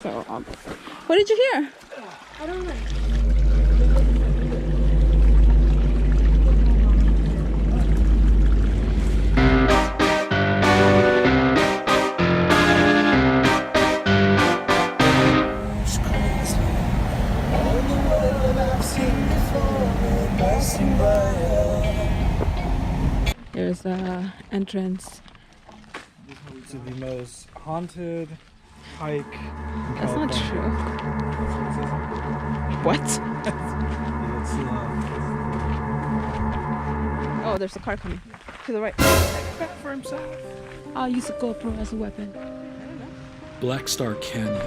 So, what did you hear? I don't know. There's a entrance. To the most haunted hike. That's not true. What? Oh, there's a car coming. To the right. Back for himself. I'll use a GoPro as a weapon. Black Star Canyon,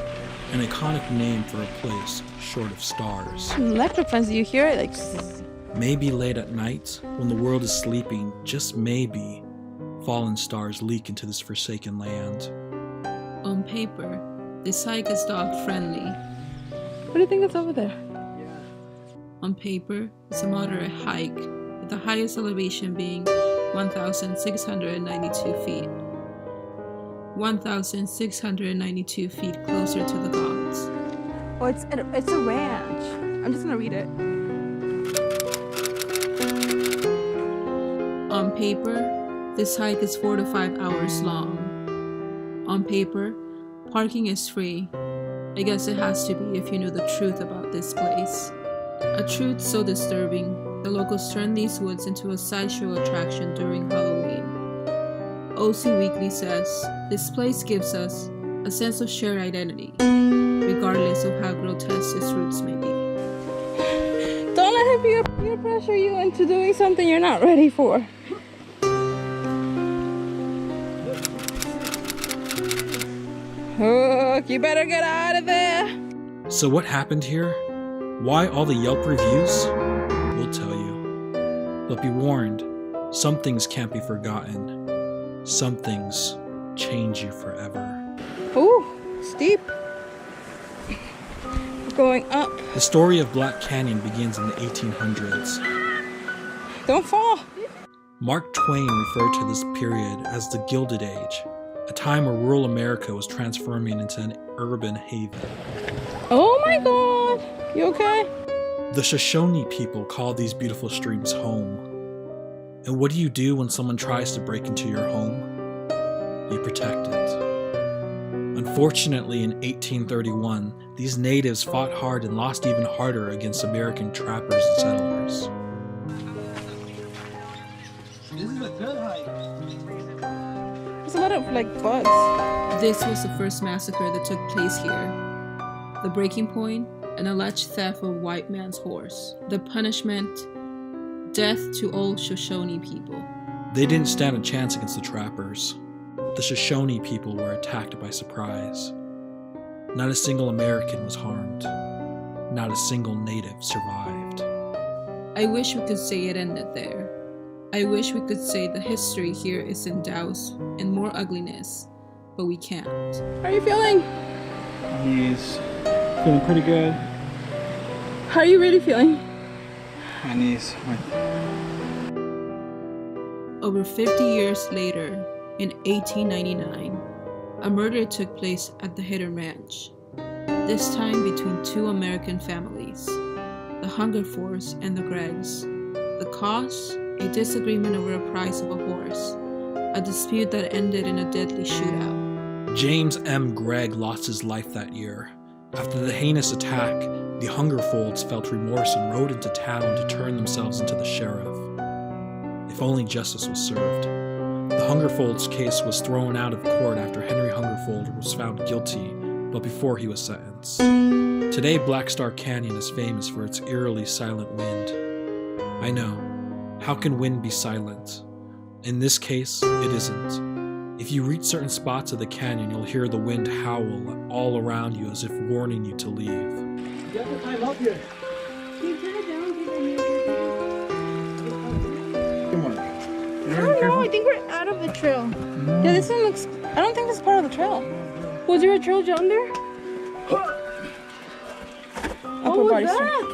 an iconic name for a place short of stars. Electric fence, do you hear it? Like, Maybe late at night, when the world is sleeping, just maybe, fallen stars leak into this forsaken land. On paper, this hike is dog-friendly. what do you think is over there? On paper, it's a moderate hike, with the highest elevation being 1,692 feet. 1,692 feet closer to the gods. Oh, it's a ranch. I'm just gonna read it. On paper, this hike is 4 to 5 hours long. On paper, parking is free. I guess it has to be if you know the truth about this place. A truth so disturbing, the locals turn these woods into a sideshow attraction during Halloween. OC Weekly says, this place gives us a sense of shared identity, regardless of how grotesque its roots may be. Don't let him peer pressure you into doing something you're not ready for. Hook, you better get out of there. So what happened here? Why all the Yelp reviews? We'll tell you. But be warned, some things can't be forgotten. Some things change you forever. Ooh, steep. Going up. The story of Black Canyon begins in the 1800s. Don't fall. Mark Twain referred to this period as the Gilded Age, a time where rural America was transforming into an urban haven. Oh my god. You okay? The Shoshone People call these beautiful streams home. And what do you do when someone tries to break into your home? You protect it. Unfortunately, in 1831, these natives fought hard and lost even harder against American trappers and settlers. This is a good hike. There's a lot of bugs. This was the first massacre that took place here. The breaking point, an alleged theft of white man's horse. The punishment, death to all Shoshone people. They didn't stand a chance against the trappers. The Shoshone people were attacked by surprise. Not a single American was harmed. Not a single native survived. I wish we could say it ended there. I wish we could say the history here is in douse and more ugliness, but we can't. How are you feeling? He's feeling pretty good. How are you really feeling? My knees. Over 50 years later, in 1899, a murder took place at the Hidden Ranch, this time between two American families, the Hungerfords and the Greggs. The cause? A disagreement over a price of a horse, a dispute that ended in a deadly shootout. James M. Gregg lost his life that year. After the heinous attack, the Hungerfolds felt remorse and rode into town to turn themselves into the sheriff. If only justice was served. The Hungerfolds case was thrown out of court after Henry Hungerfold was found guilty, but before he was sentenced. Today, Black Star Canyon is famous for its eerily silent wind. I know. How can wind be silent? In this case, it isn't. If you reach certain spots of the canyon, you'll hear the wind howl all around you as if warning you to leave. You have to climb up here. Come on. I don't know. I think we're out of the trail. No. Yeah, this one looks... I don't think this is part of the trail. Was there a trail down there? What was that?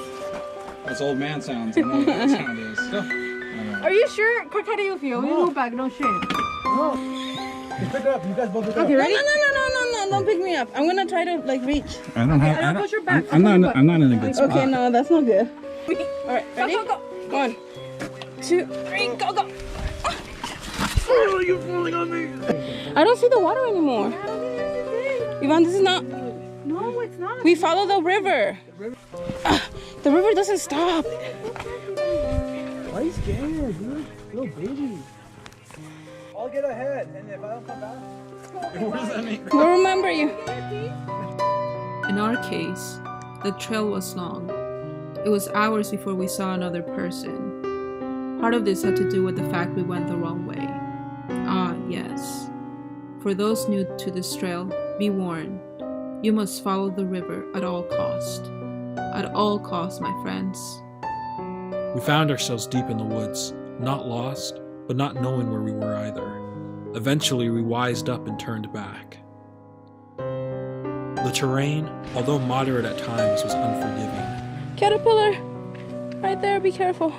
That's old man sounds. I know what that sound is. Are you sure? How do you feel? We go back. No shit. No. Just pick it up. You guys both pick it up. Okay, ready? No. don't pick me up. I'm gonna try to like reach. I don't have. I'll push your back. I'm not. I'm not in a good spot. Okay, no, that's not good. All right, ready? Go, go, 1, 2, 3, go, go. Oh, you're falling on me. I don't see the water anymore. Ivan, this is not. No, it's not. We follow the river. The river doesn't stop. Why are you scared, dude? Little baby. I'll get ahead, and if I don't come back, what does that mean? We'll remember you. In our case, the trail was long. It was hours before we saw another person. Part of this had to do with the fact we went the wrong way. Ah, yes. For those new to this trail, be warned. You must follow the river at all cost. At all costs, my friends. We found ourselves deep in the woods, not lost, but not knowing where we were either. Eventually, we wised up and turned back. The terrain, although moderate at times, was unforgiving. Caterpillar. Right there, be careful.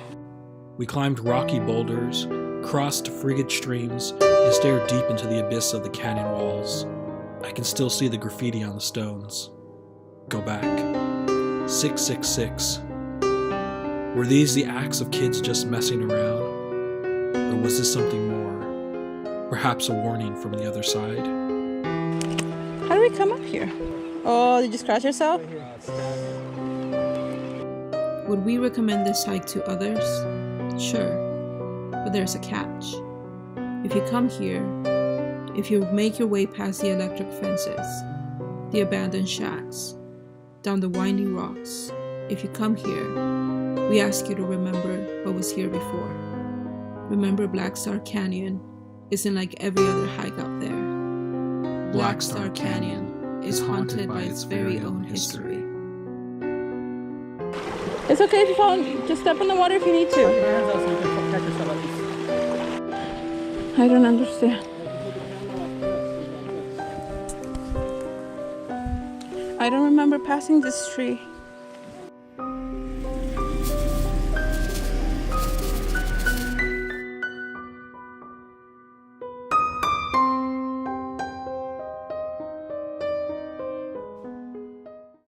We climbed rocky boulders, crossed frigid streams, and stared deep into the abyss of the canyon walls. I can still see the graffiti on the stones. Go back. 666. Were these the acts of kids just messing around? Or was this something more? Perhaps a warning from the other side? How do we come up here? Oh, did you scratch yourself? Would we recommend this hike to others? Sure, but there's a catch. If you come here, if you make your way past the electric fences, the abandoned shacks, down the winding rocks, if you come here, we ask you to remember what was here before. Remember Black Star Canyon isn't like every other hike out there. Black Star Canyon is haunted by its very own history. It's okay if you fall. Just step in the water if you need to. I don't understand. I don't remember passing this tree.